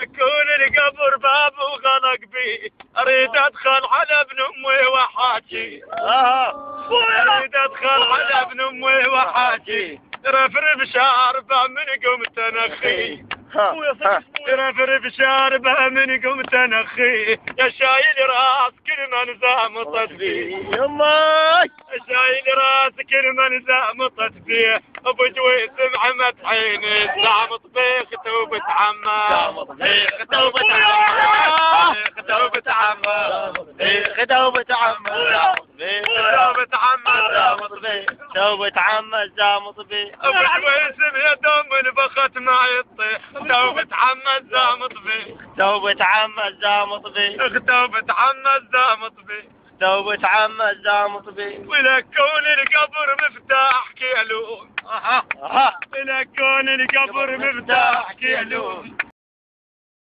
كون القبر باب وغلق بي، اريد ادخل على ابن امي وحاجي. اريد ادخل على ابن امي وحاجي، رفرف شاربه من قمت نخي. رفرف شاربه من قمت نخي، يا شايل راس كل من زامطت فيه. يماي شايل راس كل من زامطت فيه، ابو جويس محمد عيني زامط بيك توبة عمه. زامط بيك توبة عمه، توبة عمه، توبة عمه، توبة عمه، زامط بيك توبة عمه، زامط بيك. ابو جويس بيدوم البخت ما يطيح، توبة عمه زامط بيك. توبة عمه، زامط بيك. توبة عمه زامط بيك. توبة عمه، زامط بيك. ولك كون القبر مفتاح كيلون. لك كون القبر مفتاح كيلون.